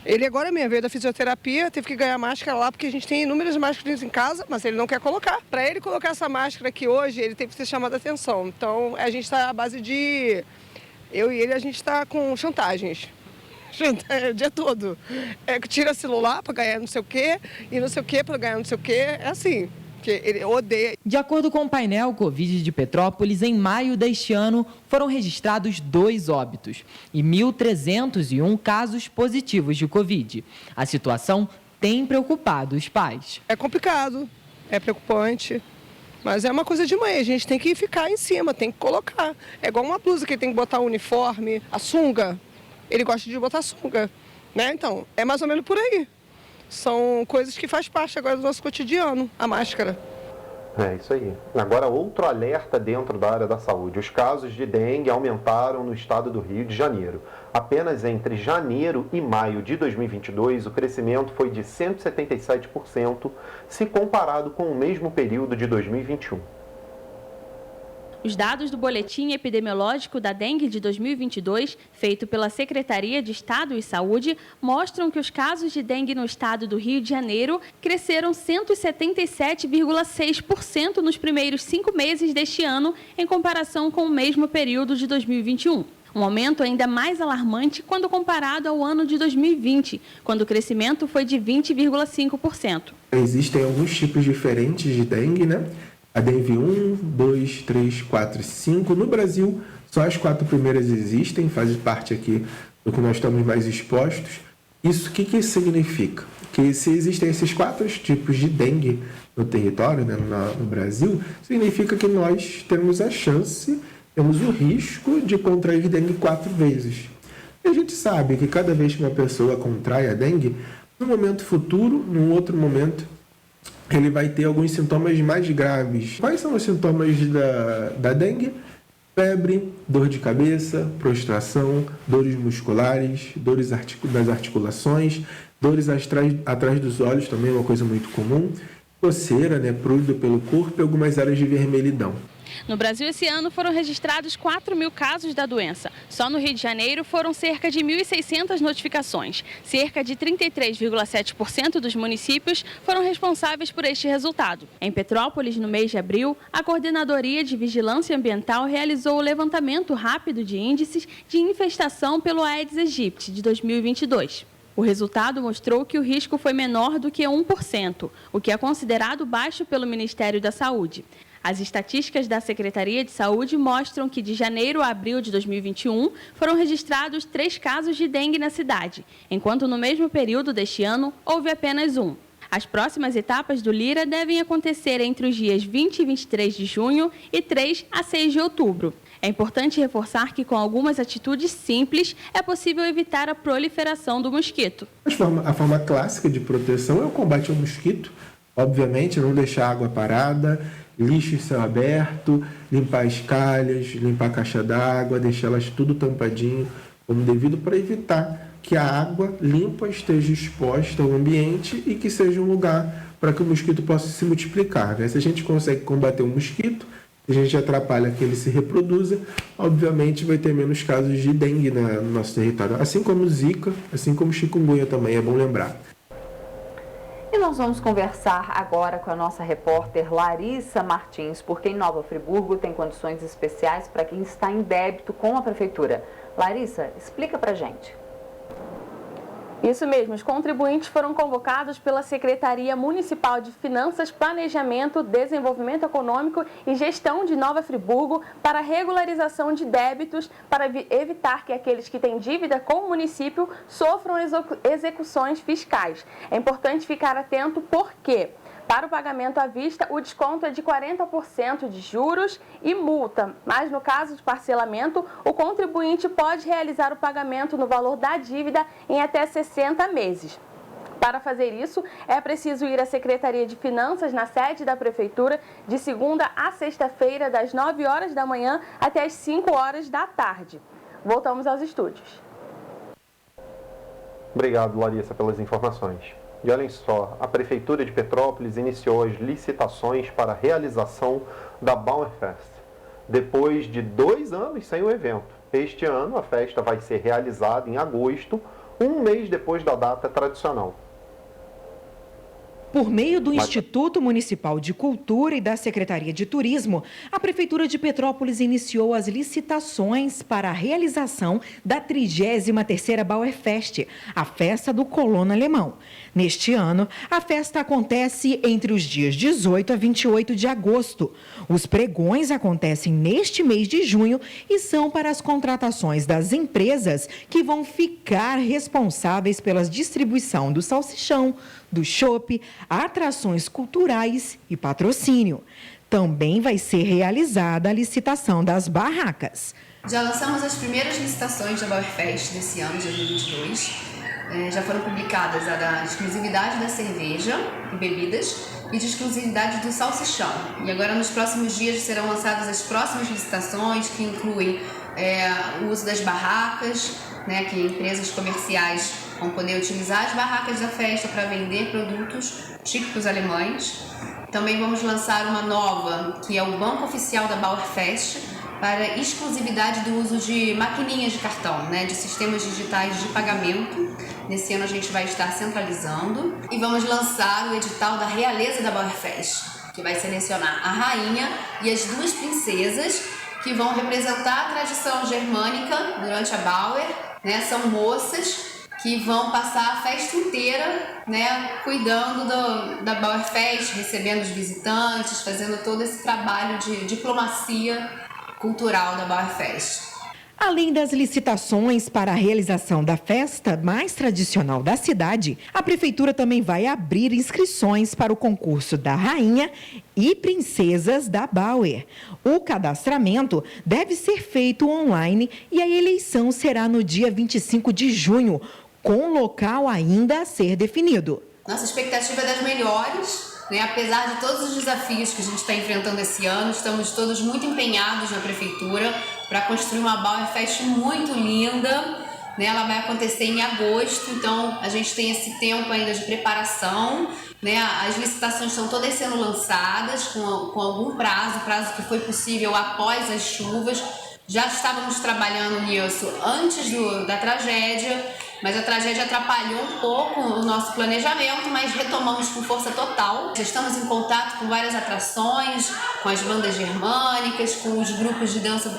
Ele agora mesmo veio da fisioterapia, teve que ganhar máscara lá, porque a gente tem inúmeras máscaras em casa, mas ele não quer colocar. Para ele colocar essa máscara aqui hoje, ele teve que ser chamado a atenção. Então, a gente está à base de... Eu e ele, a gente está com chantagens. O dia todo. Tira celular para ganhar não sei o quê, e não sei o quê para ganhar não sei o quê. É assim, que ele odeia. De acordo com o painel Covid de Petrópolis, em maio deste ano, foram registrados 2 óbitos e 1.301 casos positivos de Covid. A situação tem preocupado os pais. É complicado, é preocupante, mas é uma coisa de mãe. A gente tem que ficar em cima, tem que colocar. É igual uma blusa que tem que botar o uniforme, a sunga. Ele gosta de botar sunga, né? Então, é mais ou menos por aí. São coisas que faz parte agora do nosso cotidiano, a máscara. É isso aí. Agora, outro alerta dentro da área da saúde. Os casos de dengue aumentaram no estado do Rio de Janeiro. Apenas entre janeiro e maio de 2022, o crescimento foi de 177%, se comparado com o mesmo período de 2021. Os dados do Boletim Epidemiológico da Dengue de 2022, feito pela Secretaria de Estado de Saúde, mostram que os casos de dengue no estado do Rio de Janeiro cresceram 177,6% nos primeiros 5 meses deste ano, em comparação com o mesmo período de 2021. Um aumento ainda mais alarmante quando comparado ao ano de 2020, quando o crescimento foi de 20,5%. Existem alguns tipos diferentes de dengue, né? A dengue 1, 2, 3, 4 e 5. No Brasil, só as 4 primeiras existem, fazem parte aqui do que nós estamos mais expostos. Isso, o que significa? Que se existem esses 4 tipos de dengue no território, né, no Brasil, significa que nós temos a chance, temos o risco de contrair dengue 4 vezes. E a gente sabe que cada vez que uma pessoa contrai a dengue, no momento futuro, num outro momento, ele vai ter alguns sintomas mais graves. Quais são os sintomas da dengue? Febre, dor de cabeça, prostração, dores musculares, dores das articulações, dores atrás dos olhos, também é uma coisa muito comum, coceira, né, prurido pelo corpo e algumas áreas de vermelhidão. No Brasil, esse ano foram registrados 4.000 casos da doença. Só no Rio de Janeiro foram cerca de 1.600 notificações. Cerca de 33,7% dos municípios foram responsáveis por este resultado. Em Petrópolis, no mês de abril, a Coordenadoria de Vigilância Ambiental realizou o levantamento rápido de índices de infestação pelo Aedes aegypti de 2022. O resultado mostrou que o risco foi menor do que 1%, o que é considerado baixo pelo Ministério da Saúde. As estatísticas da Secretaria de Saúde mostram que de janeiro a abril de 2021 foram registrados 3 casos de dengue na cidade, enquanto no mesmo período deste ano houve apenas 1. As próximas etapas do Lira devem acontecer entre os dias 20 e 23 de junho e 3 a 6 de outubro. É importante reforçar que com algumas atitudes simples é possível evitar a proliferação do mosquito. A forma clássica de proteção é o combate ao mosquito. Obviamente, não deixar a água parada, lixo em céu aberto, limpar as calhas, limpar a caixa d'água, deixar elas tudo tampadinho, como devido, para evitar que a água limpa esteja exposta ao ambiente e que seja um lugar para que o mosquito possa se multiplicar, né? Se a gente consegue combater o mosquito, se a gente atrapalha que ele se reproduza, obviamente vai ter menos casos de dengue no nosso território, assim como zika, assim como chikungunya também, é bom lembrar. E nós vamos conversar agora com a nossa repórter Larissa Martins, porque em Nova Friburgo tem condições especiais para quem está em débito com a prefeitura. Larissa, explica pra gente. Isso mesmo, os contribuintes foram convocados pela Secretaria Municipal de Finanças, Planejamento, Desenvolvimento Econômico e Gestão de Nova Friburgo para regularização de débitos, para evitar que aqueles que têm dívida com o município sofram execuções fiscais. É importante ficar atento porque, para o pagamento à vista, o desconto é de 40% de juros e multa, mas no caso de parcelamento, o contribuinte pode realizar o pagamento no valor da dívida em até 60 meses. Para fazer isso, é preciso ir à Secretaria de Finanças, na sede da Prefeitura, de segunda a sexta-feira, das 9 horas da manhã até as 5 horas da tarde. Voltamos aos estúdios. Obrigado, Larissa, pelas informações. E olhem só, a Prefeitura de Petrópolis iniciou as licitações para a realização da Bauerfest, depois de 2 anos sem o evento. Este ano, a festa vai ser realizada em agosto, um mês depois da data tradicional. Por meio do Instituto Municipal de Cultura e da Secretaria de Turismo, a Prefeitura de Petrópolis iniciou as licitações para a realização da 33ª Bauerfest, a festa do colono alemão. Neste ano, a festa acontece entre os dias 18 a 28 de agosto. Os pregões acontecem neste mês de junho e são para as contratações das empresas que vão ficar responsáveis pela distribuição do salsichão, do chopp, atrações culturais e patrocínio. Também vai ser realizada a licitação das barracas. Já lançamos as primeiras licitações da Bauerfest desse ano, de 2022. Já foram publicadas a da exclusividade da cerveja e bebidas e de exclusividade do salsichão. E agora, nos próximos dias, serão lançadas as próximas licitações, que incluem o uso das barracas, né, que empresas comerciais vão poder utilizar as barracas da festa para vender produtos típicos alemães. Também vamos lançar uma nova, que é o Banco Oficial da Bauerfest, para exclusividade do uso de maquininhas de cartão, né, de sistemas digitais de pagamento. Nesse ano a gente vai estar centralizando. E vamos lançar o edital da Realeza da Bauerfest, que vai selecionar a rainha e as 2 princesas que vão representar a tradição germânica durante a Bauer, né? São moças que vão passar a festa inteira, né, cuidando da Bauerfest, recebendo os visitantes, fazendo todo esse trabalho de diplomacia cultural da Bauerfest. Além das licitações para a realização da festa mais tradicional da cidade, a Prefeitura também vai abrir inscrições para o concurso da Rainha e Princesas da Bauer. O cadastramento deve ser feito online e a eleição será no dia 25 de junho, com local ainda a ser definido. Nossa expectativa é das melhores. Apesar de todos os desafios que a gente está enfrentando esse ano, estamos todos muito empenhados na Prefeitura para construir uma Bauerfest muito linda. Ela vai acontecer em agosto, então a gente tem esse tempo ainda de preparação. As licitações estão todas sendo lançadas com algum prazo que foi possível após as chuvas. Já estávamos trabalhando nisso antes da tragédia, mas a tragédia atrapalhou um pouco o nosso planejamento, mas retomamos com força total. Já estamos em contato com várias atrações, com as bandas germânicas, com os grupos de dança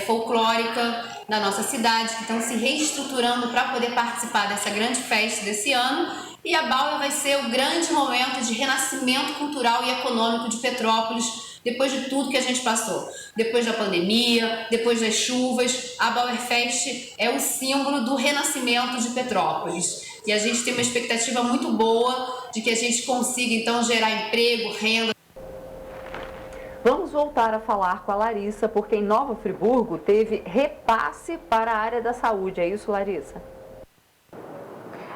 folclórica da nossa cidade, que estão se reestruturando para poder participar dessa grande festa desse ano. E a Bauer vai ser o grande momento de renascimento cultural e econômico de Petrópolis, depois de tudo que a gente passou. Depois da pandemia, depois das chuvas, a Bauerfest é o símbolo do renascimento de Petrópolis. E a gente tem uma expectativa muito boa de que a gente consiga, então, gerar emprego, renda. Vamos voltar a falar com a Larissa, porque em Nova Friburgo teve repasse para a área da saúde. É isso, Larissa?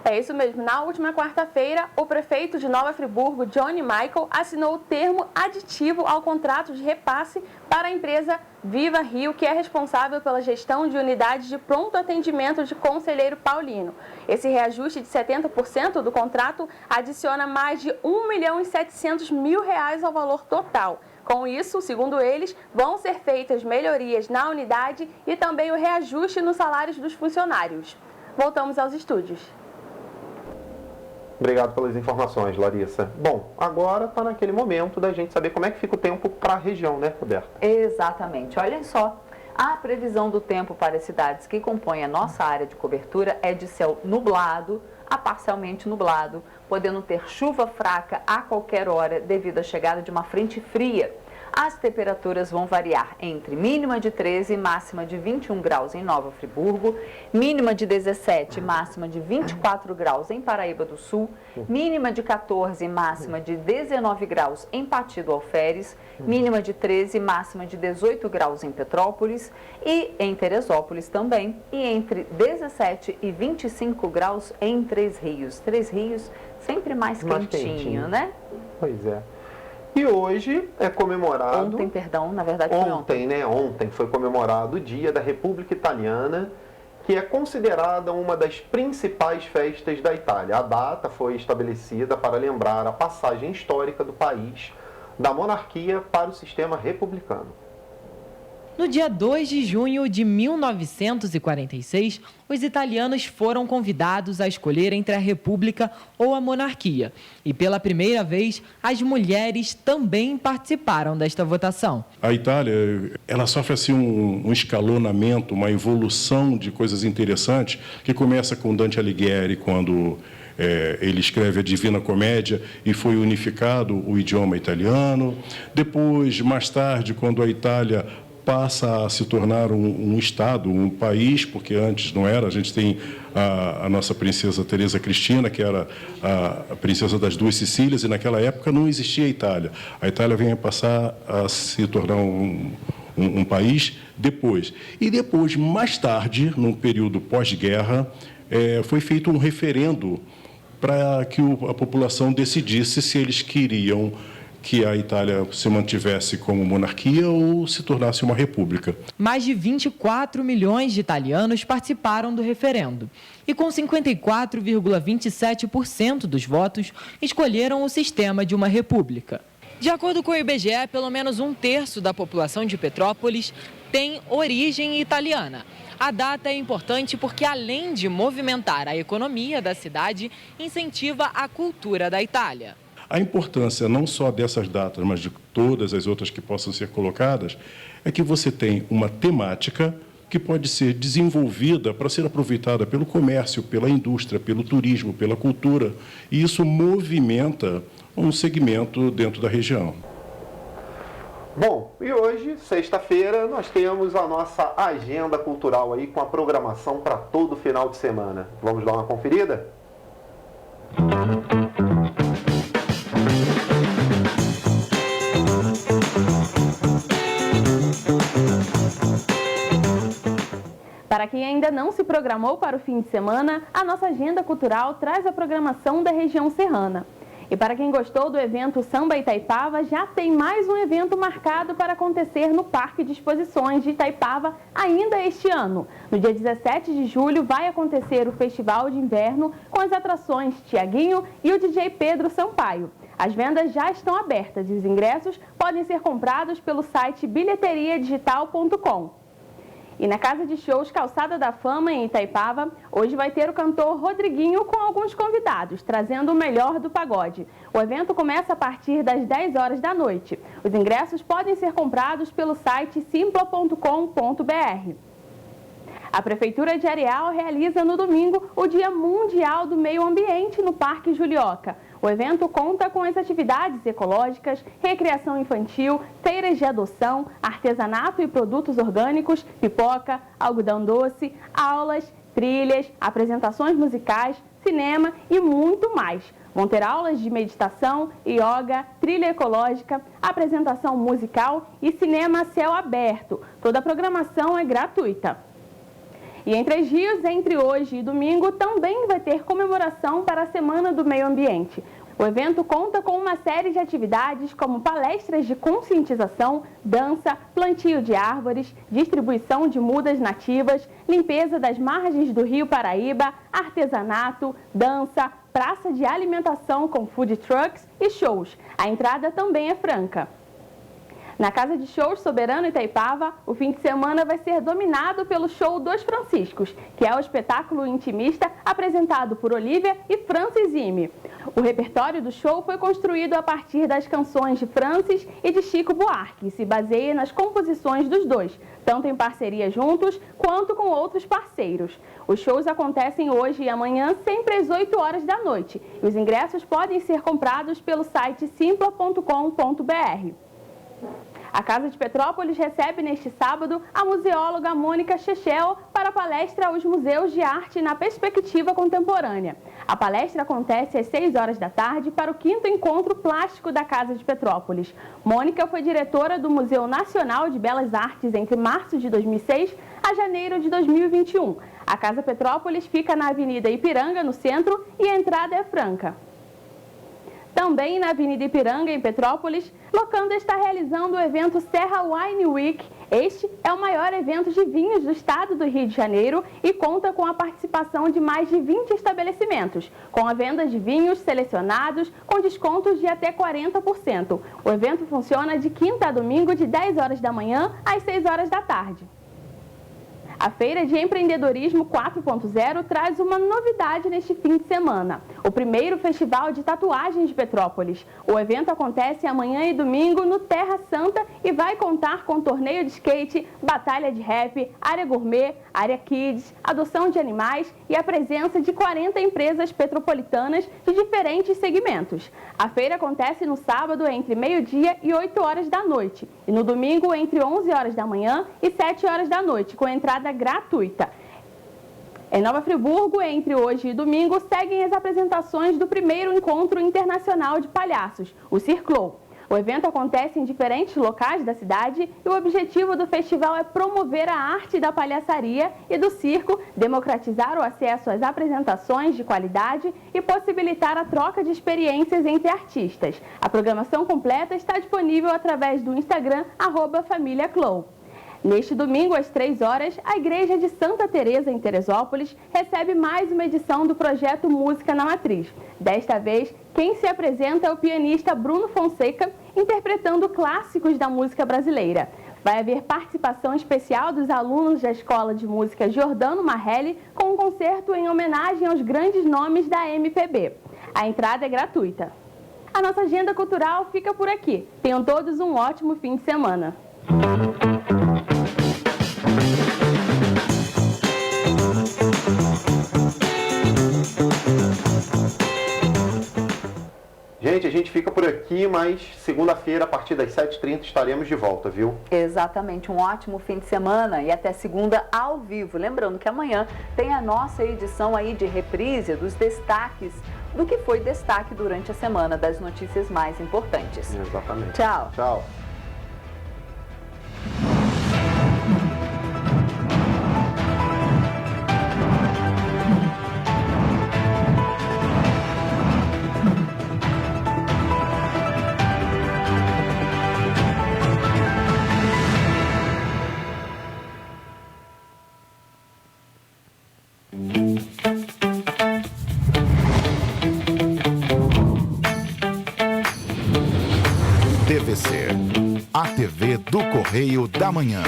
É isso mesmo. Na última quarta-feira, o prefeito de Nova Friburgo, Johnny Michael, assinou o termo aditivo ao contrato de repasse para a empresa Viva Rio, que é responsável pela gestão de unidades de pronto atendimento de Conselheiro Paulino. Esse reajuste de 70% do contrato adiciona mais de R$ 1.700.000 ao valor total. Com isso, segundo eles, vão ser feitas melhorias na unidade e também o reajuste nos salários dos funcionários. Voltamos aos estúdios. Obrigado pelas informações, Larissa. Bom, agora está naquele momento da gente saber como é que fica o tempo para a região, né, Roberta? Exatamente. Olha só, a previsão do tempo para as cidades que compõem a nossa área de cobertura é de céu nublado a parcialmente nublado, podendo ter chuva fraca a qualquer hora devido à chegada de uma frente fria. As temperaturas vão variar entre mínima de 13 e máxima de 21 graus em Nova Friburgo, mínima de 17 e máxima de 24 graus em Paraíba do Sul, mínima de 14 e máxima de 19 graus em Pati do Alferes, mínima de 13 e máxima de 18 graus em Petrópolis e em Teresópolis também, e entre 17 e 25 graus em Três Rios. Três Rios sempre mais quentinho, né? Pois é. E hoje é comemorado... Ontem, perdão, na verdade foi ontem. Ontem foi comemorado o Dia da República Italiana, que é considerada uma das principais festas da Itália. A data foi estabelecida para lembrar a passagem histórica do país da monarquia para o sistema republicano. No dia 2 de junho de 1946, os italianos foram convidados a escolher entre a república ou a monarquia. E pela primeira vez, as mulheres também participaram desta votação. A Itália, ela sofre assim um escalonamento, uma evolução de coisas interessantes, que começa com Dante Alighieri, quando ele escreve a Divina Comédia e foi unificado o idioma italiano. Depois, mais tarde, quando a Itália passa a se tornar um Estado, um país, porque antes não era. A gente tem a nossa princesa Teresa Cristina, que era a princesa das duas Sicílias, e naquela época não existia a Itália. A Itália vem a passar a se tornar um país depois. E depois, mais tarde, num período pós-guerra, foi feito um referendo para que a população decidisse se eles queriam que a Itália se mantivesse como monarquia ou se tornasse uma república. Mais de 24 milhões de italianos participaram do referendo e, com 54,27% dos votos, escolheram o sistema de uma república. De acordo com o IBGE, pelo menos 1/3 da população de Petrópolis tem origem italiana. A data é importante porque, além de movimentar a economia da cidade, incentiva a cultura da Itália. A importância não só dessas datas, mas de todas as outras que possam ser colocadas, é que você tem uma temática que pode ser desenvolvida para ser aproveitada pelo comércio, pela indústria, pelo turismo, pela cultura, e isso movimenta um segmento dentro da região. Bom, e hoje, sexta-feira, nós temos a nossa agenda cultural aí com a programação para todo final de semana. Vamos dar uma conferida? Para quem ainda não se programou para o fim de semana, a nossa agenda cultural traz a programação da região serrana. E para quem gostou do evento Samba Itaipava, já tem mais um evento marcado para acontecer no Parque de Exposições de Itaipava ainda este ano. No dia 17 de julho vai acontecer o Festival de Inverno com as atrações Tiaguinho e o DJ Pedro Sampaio. As vendas já estão abertas e os ingressos podem ser comprados pelo site bilheteriadigital.com. E na Casa de Shows Calçada da Fama, em Itaipava, hoje vai ter o cantor Rodriguinho com alguns convidados, trazendo o melhor do pagode. O evento começa a partir das 10 horas da noite. Os ingressos podem ser comprados pelo site simpla.com.br. A Prefeitura de Areal realiza no domingo o Dia Mundial do Meio Ambiente no Parque Julioca. O evento conta com as atividades ecológicas, recreação infantil, feiras de adoção, artesanato e produtos orgânicos, pipoca, algodão doce, aulas, trilhas, apresentações musicais, cinema e muito mais. Vão ter aulas de meditação, yoga, trilha ecológica, apresentação musical e cinema a céu aberto. Toda a programação é gratuita. E em Três Rios, entre hoje e domingo, também vai ter comemoração para a Semana do Meio Ambiente. O evento conta com uma série de atividades como palestras de conscientização, dança, plantio de árvores, distribuição de mudas nativas, limpeza das margens do Rio Paraíba, artesanato, dança, praça de alimentação com food trucks e shows. A entrada também é franca. Na Casa de Shows Soberano Itaipava, o fim de semana vai ser dominado pelo show dos Franciscos, que é o espetáculo intimista apresentado por Olivia e Francis Ime. O repertório do show foi construído a partir das canções de Francis e de Chico Buarque e se baseia nas composições dos dois, tanto em parceria juntos quanto com outros parceiros. Os shows acontecem hoje e amanhã, sempre às 8 horas da noite. E os ingressos podem ser comprados pelo site simpla.com.br. A Casa de Petrópolis recebe neste sábado a museóloga Mônica Chechel para a palestra Os Museus de Arte na Perspectiva Contemporânea. A palestra acontece às 6 horas da tarde para o 5º Encontro Plástico da Casa de Petrópolis. Mônica foi diretora do Museu Nacional de Belas Artes entre março de 2006 a janeiro de 2021. A Casa Petrópolis fica na Avenida Ipiranga, no centro, e a entrada é franca. Também na Avenida Ipiranga, em Petrópolis, Locanda está realizando o evento Serra Wine Week. Este é o maior evento de vinhos do estado do Rio de Janeiro e conta com a participação de mais de 20 estabelecimentos, com a venda de vinhos selecionados com descontos de até 40%. O evento funciona de quinta a domingo, de 10 horas da manhã às 6 horas da tarde. A Feira de Empreendedorismo 4.0 traz uma novidade neste fim de semana: o primeiro Festival de Tatuagens de Petrópolis. O evento acontece amanhã e domingo no Terra Santa e vai contar com torneio de skate, batalha de rap, área gourmet, área kids, adoção de animais e a presença de 40 empresas petropolitanas de diferentes segmentos. A feira acontece no sábado entre meio-dia e 8 horas da noite e no domingo entre 11 horas da manhã e 7 horas da noite, com entrada gratuita. Em Nova Friburgo, entre hoje e domingo, seguem as apresentações do primeiro Encontro Internacional de Palhaços, o Circlou. O evento acontece em diferentes locais da cidade e o objetivo do festival é promover a arte da palhaçaria e do circo, democratizar o acesso às apresentações de qualidade e possibilitar a troca de experiências entre artistas. A programação completa está disponível através do Instagram @FamíliaClou. Neste domingo, às 3 horas, a Igreja de Santa Teresa, em Teresópolis, recebe mais uma edição do projeto Música na Matriz. Desta vez, quem se apresenta é o pianista Bruno Fonseca, interpretando clássicos da música brasileira. Vai haver participação especial dos alunos da Escola de Música Giordano Marrelli, com um concerto em homenagem aos grandes nomes da MPB. A entrada é gratuita. A nossa agenda cultural fica por aqui. Tenham todos um ótimo fim de semana. Gente, a gente fica por aqui, mas segunda-feira, a partir das 7h30, estaremos de volta, viu? Exatamente, um ótimo fim de semana e até segunda ao vivo. Lembrando que amanhã tem a nossa edição aí de reprise dos destaques, do que foi destaque durante a semana, das notícias mais importantes. Exatamente. Tchau. Tchau. TVC, a TV do Correio da Manhã.